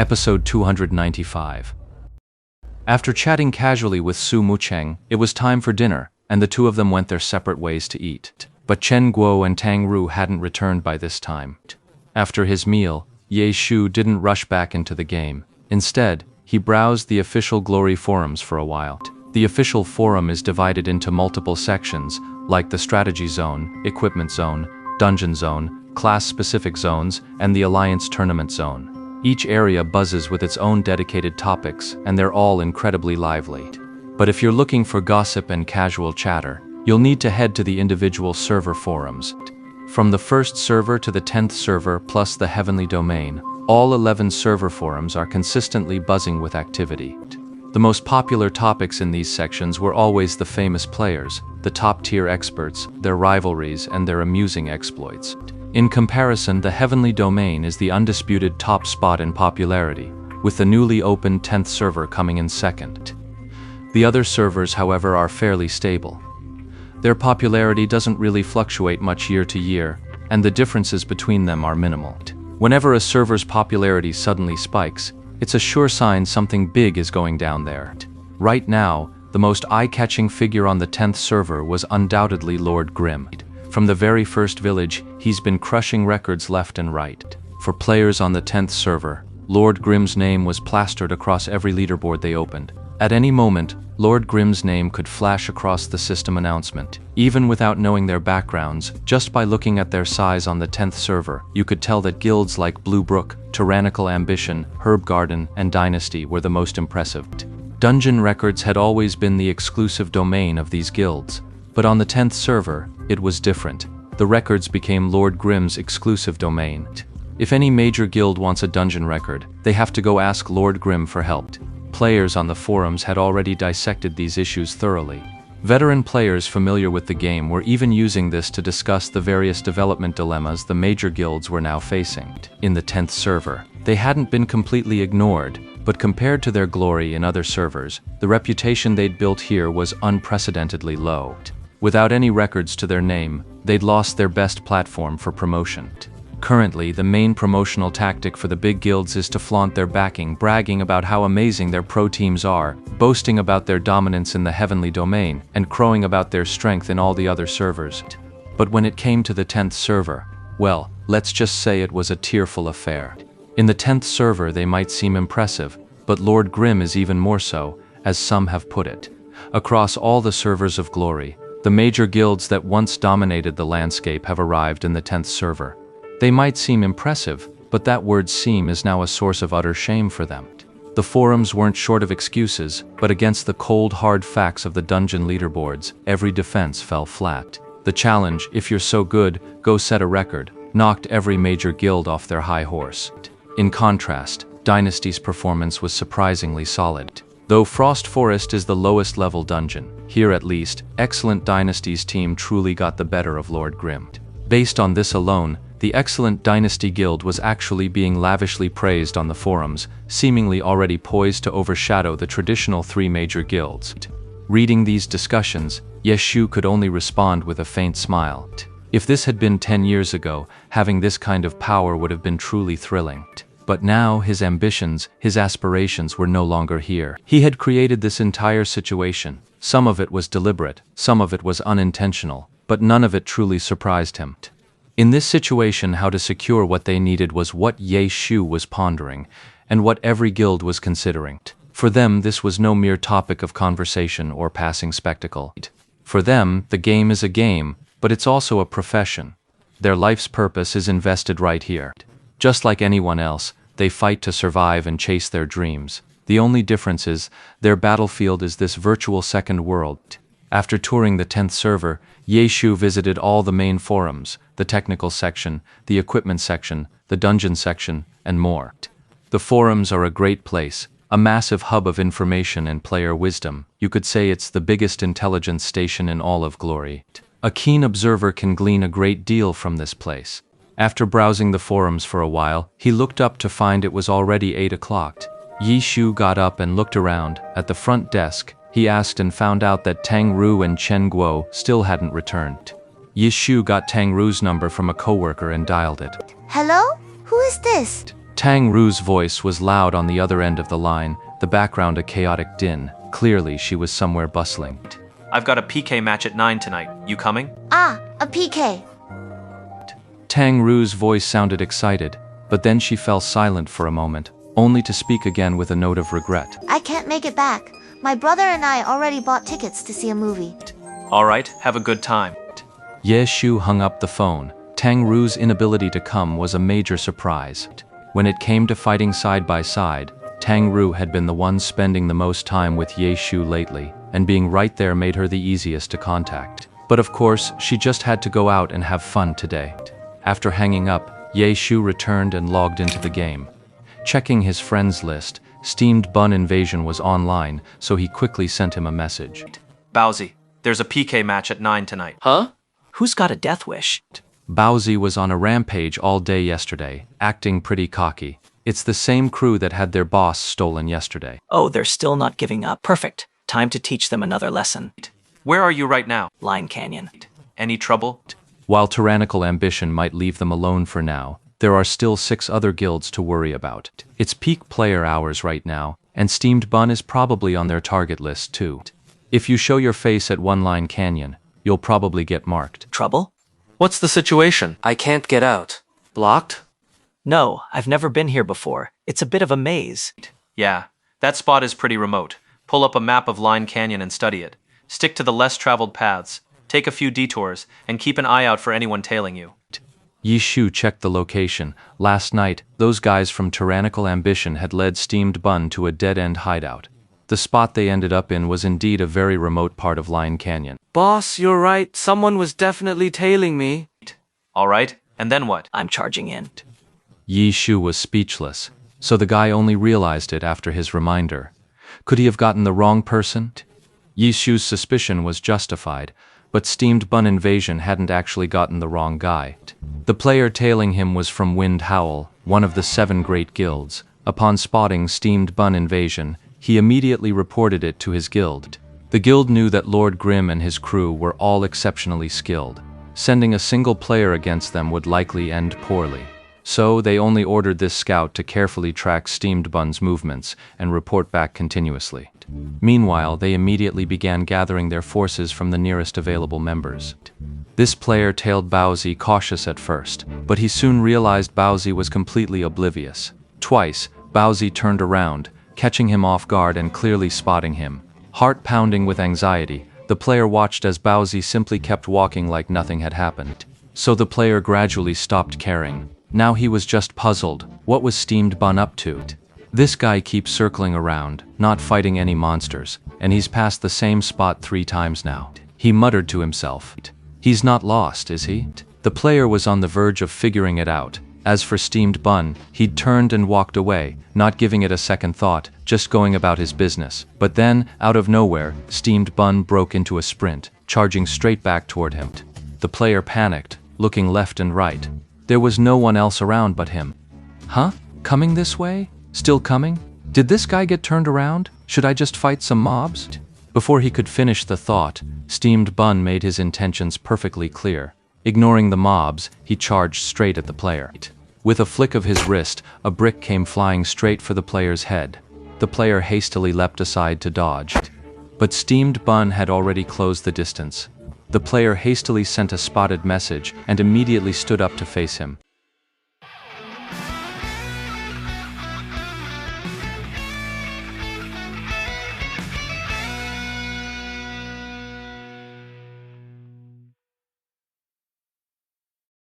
Episode 295. After chatting casually with Su Mucheng, it was time for dinner, and the two of them went their separate ways to eat. But Chen Guo and Tang Ru hadn't returned by this time. After his meal, Ye Shu didn't rush back into the game. Instead, he browsed the official Glory forums for a while. The official forum is divided into multiple sections, like the Strategy Zone, Equipment Zone, Dungeon Zone, Class-Specific Zones, and the Alliance Tournament Zone. Each area buzzes with its own dedicated topics, and they're all incredibly lively. But if you're looking for gossip and casual chatter, you'll need to head to the individual server forums. From the first server to the 10th server plus the Heavenly Domain, all 11 server forums are consistently buzzing with activity. The most popular topics in these sections were always the famous players, the top-tier experts, their rivalries, and their amusing exploits. In comparison, the Heavenly Domain is the undisputed top spot in popularity, with the newly opened 10th server coming in second. The other servers, however, are fairly stable. Their popularity doesn't really fluctuate much year to year, and the differences between them are minimal. Whenever a server's popularity suddenly spikes, it's a sure sign something big is going down there. Right now, the most eye-catching figure on the 10th server was undoubtedly Lord Grimm. From the very first village, he's been crushing records left and right. For players on the 10th server, Lord Grimm's name was plastered across every leaderboard they opened. At any moment, Lord Grimm's name could flash across the system announcement. Even without knowing their backgrounds, just by looking at their size on the 10th server, you could tell that guilds like Blue Brook, Tyrannical Ambition, Herb Garden, and Dynasty were the most impressive. Dungeon records had always been the exclusive domain of these guilds, but on the 10th server, it was different. The records became Lord Grimm's exclusive domain. If any major guild wants a dungeon record, they have to go ask Lord Grimm for help. Players on the forums had already dissected these issues thoroughly. Veteran players familiar with the game were even using this to discuss the various development dilemmas the major guilds were now facing. In the 10th server, they hadn't been completely ignored, but compared to their glory in other servers, the reputation they'd built here was unprecedentedly low. Without any records to their name, they'd lost their best platform for promotion. Currently, the main promotional tactic for the big guilds is to flaunt their backing, bragging about how amazing their pro teams are, boasting about their dominance in the Heavenly Domain, and crowing about their strength in all the other servers. But when it came to the 10th server, well, let's just say it was a tearful affair. In the 10th server they might seem impressive, but Lord Grimm is even more so, as some have put it. Across all the servers of Glory, the major guilds that once dominated the landscape have arrived in the 10th server. They might seem impressive, but that word "seem" is now a source of utter shame for them. The forums weren't short of excuses, but against the cold, hard facts of the dungeon leaderboards, every defense fell flat. The challenge, "if you're so good, go set a record," knocked every major guild off their high horse. In contrast, Dynasty's performance was surprisingly solid. Though Frost Forest is the lowest level dungeon, here at least, Excellent Dynasty's team truly got the better of Lord Grimm. Based on this alone, the Excellent Dynasty Guild was actually being lavishly praised on the forums, seemingly already poised to overshadow the traditional three major guilds. Reading these discussions, Ye Shu could only respond with a faint smile. If this had been 10 years ago, having this kind of power would have been truly thrilling. But now his ambitions, his aspirations were no longer here. He had created this entire situation. Some of it was deliberate, some of it was unintentional, but none of it truly surprised him. In this situation, how to secure what they needed was what Ye Shu was pondering, and what every guild was considering. For them, this was no mere topic of conversation or passing spectacle. For them, the game is a game, but it's also a profession. Their life's purpose is invested right here. Just like anyone else, they fight to survive and chase their dreams. The only difference is, their battlefield is this virtual second world. After touring the 10th server, Ye Shu visited all the main forums, the technical section, the equipment section, the dungeon section, and more. The forums are a great place, a massive hub of information and player wisdom. You could say it's the biggest intelligence station in all of Glory. A keen observer can glean a great deal from this place. After browsing the forums for a while, he looked up to find it was already 8 o'clock. Ye Shu got up and looked around. At the front desk, he asked and found out that Tang Ru and Chen Guo still hadn't returned. Ye Shu got Tang Ru's number from a coworker and dialed it. Hello? Who is this? Tang Ru's voice was loud on the other end of the line, the background a chaotic din. Clearly, she was somewhere bustling. I've got a PK match at 9 tonight. You coming? Ah, a PK. Tang Ru's voice sounded excited, but then she fell silent for a moment, only to speak again with a note of regret. I can't make it back. My brother and I already bought tickets to see a movie. All right, have a good time. Ye Shu hung up the phone. Tang Ru's inability to come was a major surprise. When it came to fighting side by side, Tang Ru had been the one spending the most time with Ye Shu lately, and being right there made her the easiest to contact. But of course, she just had to go out and have fun today. After hanging up, Ye Shu returned and logged into the game. Checking his friends list, Steamed Bun Invasion was online, so he quickly sent him a message. Bowsy, there's a PK match at 9 tonight. Huh? Who's got a death wish? Bowsy was on a rampage all day yesterday, acting pretty cocky. It's the same crew that had their boss stolen yesterday. Oh, they're still not giving up. Perfect. Time to teach them another lesson. Where are you right now? Line Canyon. Any trouble? While tyrannical ambition might leave them alone for now, there are still 6 other guilds to worry about. It's peak player hours right now, and Steamed Bun is probably on their target list too. If you show your face at One Line Canyon, you'll probably get marked. Trouble? What's the situation? I can't get out. Blocked? No, I've never been here before. It's a bit of a maze. Yeah, that spot is pretty remote. Pull up a map of Line Canyon and study it. Stick to the less traveled paths, take a few detours, and keep an eye out for anyone tailing you. Ye Shu checked the location. Last night, those guys from Tyrannical Ambition had led Steamed Bun to a dead-end hideout. The spot they ended up in was indeed a very remote part of Line Canyon. Boss, you're right. Someone was definitely tailing me. All right, and then what? I'm charging in. Ye Shu was speechless, so the guy only realized it after his reminder. Could he have gotten the wrong person? Ye Shu's suspicion was justified, but Steamed Bun Invasion hadn't actually gotten the wrong guy. The player tailing him was from Wind Howl, one of the 7 great guilds. Upon spotting Steamed Bun Invasion, he immediately reported it to his guild. The guild knew that Lord Grimm and his crew were all exceptionally skilled. Sending a single player against them would likely end poorly. So they only ordered this scout to carefully track Steamed Bun's movements and report back continuously. Meanwhile, they immediately began gathering their forces from the nearest available members. This player tailed Bowsy cautious at first, but he soon realized Bowsy was completely oblivious. Twice, Bowsy turned around, catching him off guard and clearly spotting him. Heart pounding with anxiety, the player watched as Bowsy simply kept walking like nothing had happened. So the player gradually stopped caring. Now he was just puzzled. What was Steamed Bun up to? This guy keeps circling around, not fighting any monsters, and he's passed the same spot 3 times now. He muttered to himself. He's not lost, is he? The player was on the verge of figuring it out. As for Steamed Bun, he'd turned and walked away, not giving it a second thought, just going about his business. But then, out of nowhere, Steamed Bun broke into a sprint, charging straight back toward him. The player panicked, looking left and right. There was no one else around but him. Huh? Coming this way? Still coming? Did this guy get turned around? Should I just fight some mobs? Before he could finish the thought, Steamed Bun made his intentions perfectly clear. Ignoring the mobs, he charged straight at the player. With a flick of his wrist, a brick came flying straight for the player's head. The player hastily leapt aside to dodge. But Steamed Bun had already closed the distance. The player hastily sent a spotted message and immediately stood up to face him.